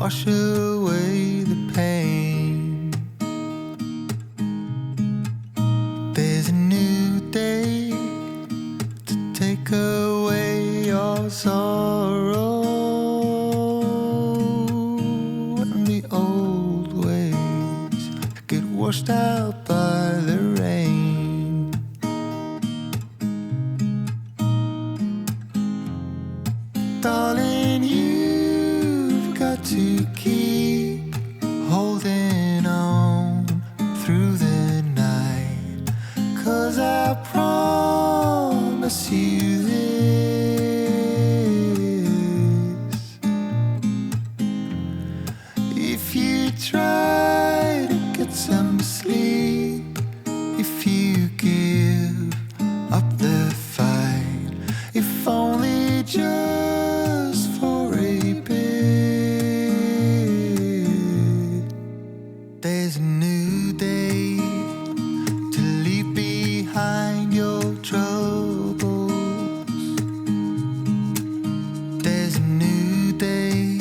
wash away the pain. There's a new day to take away your sorrow, and the old ways get washed out by the rain. Darling, you've got to keep holding on through the night, 'cause I promise you this: if you try to get some sleep, if you give up the fight, if only just for a bit, there's a new day to leave behind your troubles. There's a new day,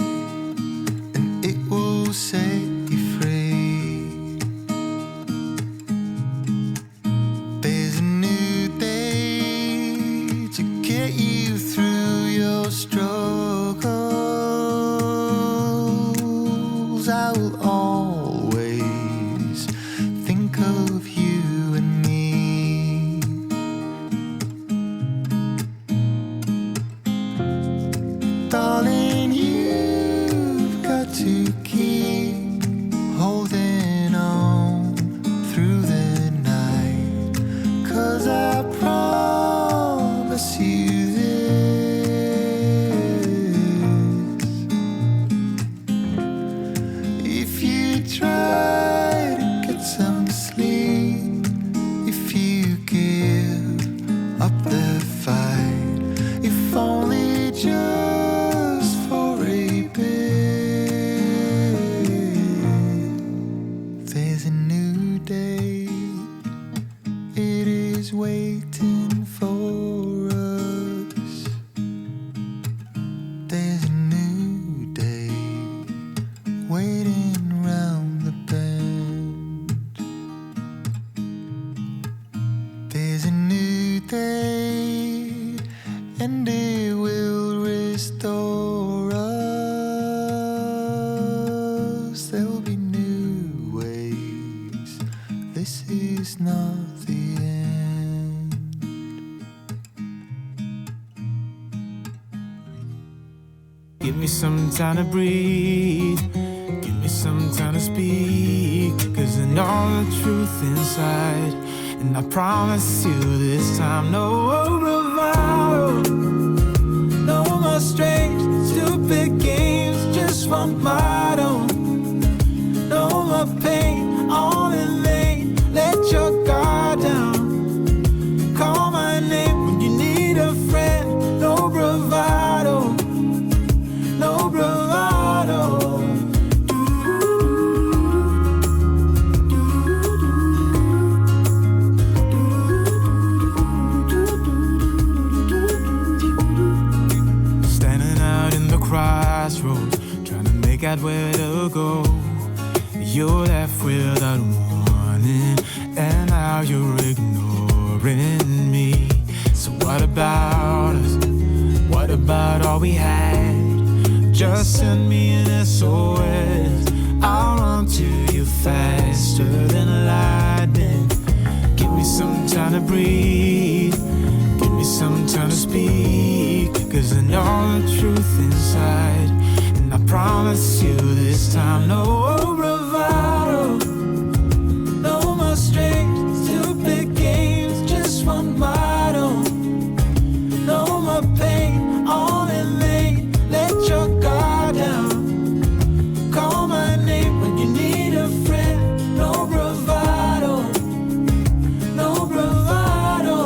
and it will set you free. There's a new day to get you through your struggles. I will always think of you and me. Darling, you've got to keep holding on through the night, 'cause I promise you this: if you try to get some sleep, if you give up the fight, if only just for a bit, there's a new day. It is waiting for us. There's a new day waiting round the bend. There's a new day, and it will restore us. There'll be new ways. This is not the end. Give me some time to breathe. Give me some time to speak, 'cause I know the truth inside. And I promise you this time, no bravado, no more strange, stupid games, just one motto. No more pain, all in vain. Let your guard down. Call my name when you need a friend. No bravado, no bravado. Standing out in the crossroads, trying to make out where to go. You're left without warning, and now you're ignoring me. So what about us? What about all we had? Just send me an SOS. I'll run to you faster than lightning. Give me some time to breathe. Give me some time to speak, 'cause I know the truth inside. And I promise you this time, no bravado, no more strange, stupid games, just one motto. No more pain, all in vain. Let your guard down. Call my name when you need a friend. No bravado, no bravado.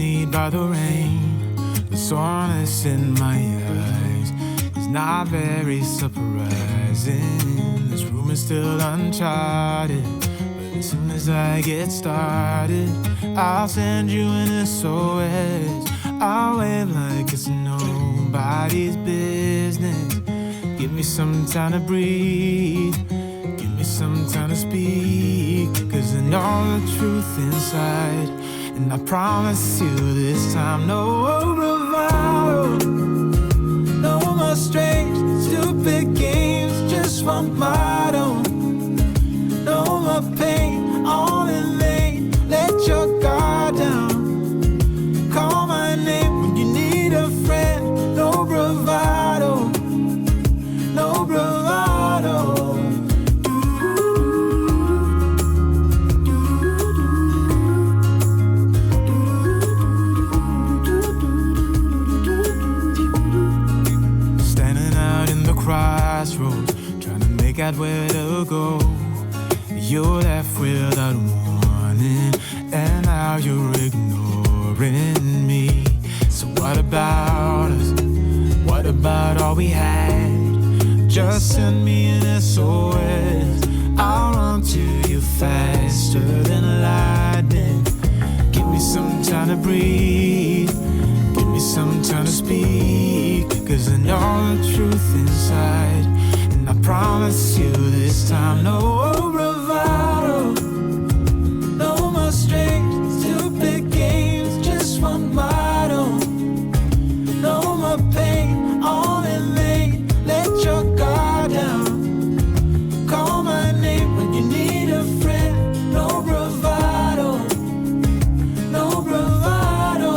accompanied by the rain. The soreness in my eyes is not very surprising. This room is still uncharted, but as soon as I get started, I'll send you an SOS. I'll wave like it's nobody's business. Give me some time to breathe, give me some time to speak, 'cause I know the truth inside. And I promise you this time, no bravado, no more strange, stupid games, just one motto. No more pain, all in vain, let your guard down. Call my name when you need a friend, no bravado, no bravado. Crossroads, trying to make out where to go. You're left without warning, and now you're ignoring me. So what about us? What about all we had? Just send me an SOS. I'll run to you faster than lightning. Give me some time to breathe, give me some time to speak, 'cause I know the truth inside. And I promise you this time, no bravado, no more strange, stupid games, just one motto. No more pain, all in vain, let your guard down. Call my name when you need a friend, no bravado, no bravado.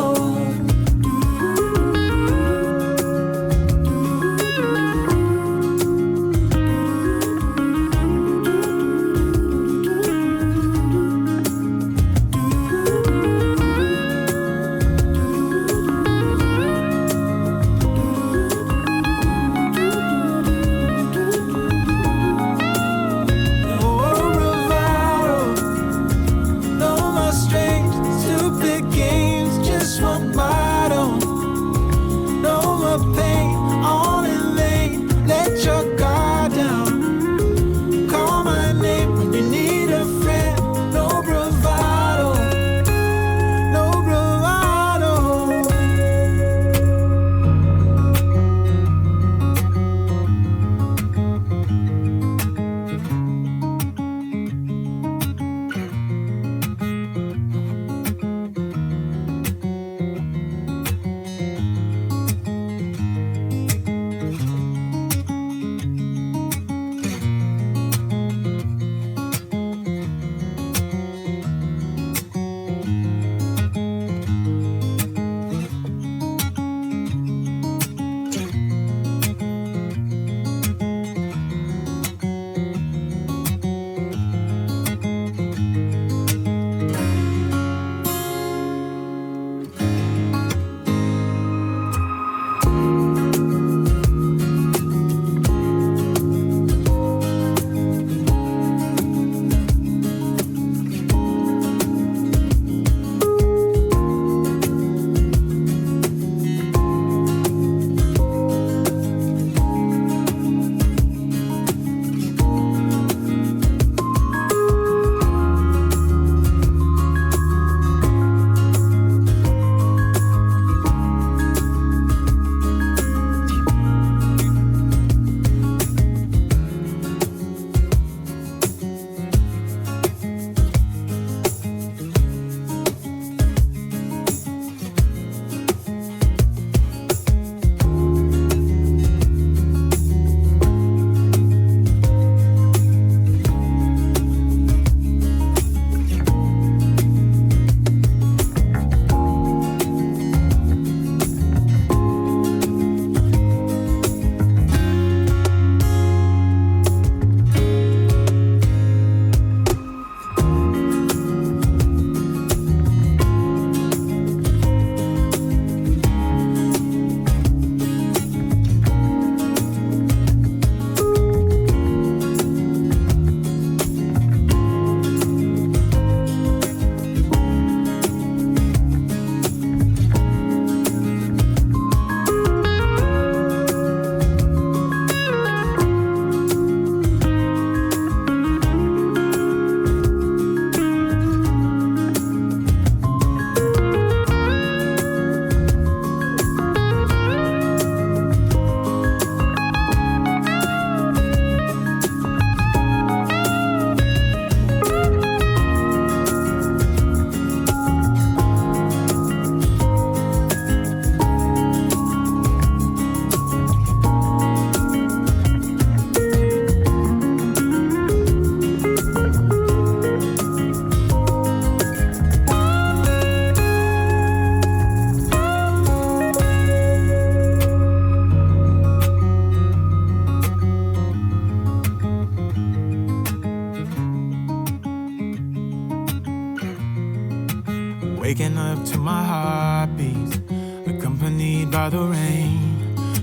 by the rain.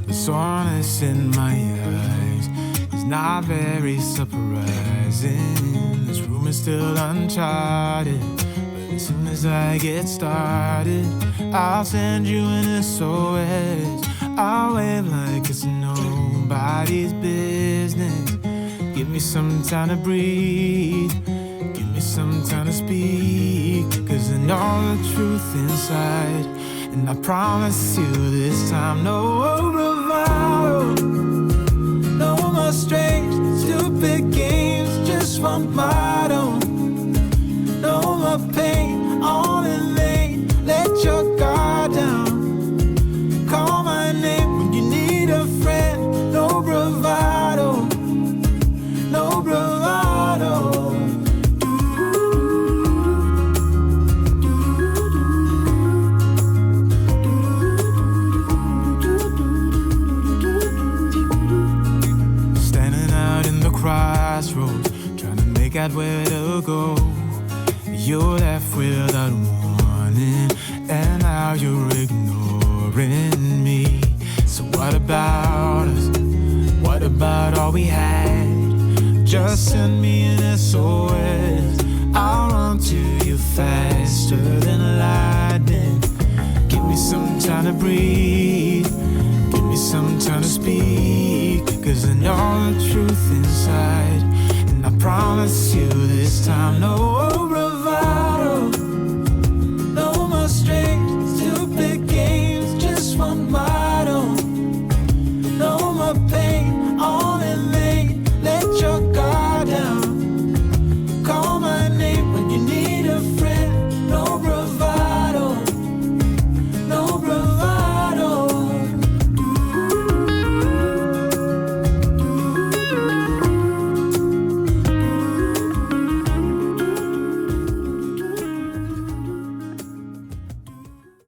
The soreness in my eyes is not very surprising. This room is still uncharted, but as soon as I get started, I'll send you an SOS. I'll wave like it's nobody's business. Give me some time to breathe, give me some time to speak, 'cause I know the truth inside. And I promise you this time, no bravado, no more strange, stupid games, just one motto. No more pain, all in vain, let your guard down. Call my name when you need a friend, no bravado, no bravado. Crossroads, trying to make out where to go. You're left without warning, and now you're ignoring me. So what about us? What about all we had? Just send me an SOS. I'll run to you faster than lightning. Give me some time to breathe, give me some time to speak, 'cause I know the truth inside. And I promise you this time, no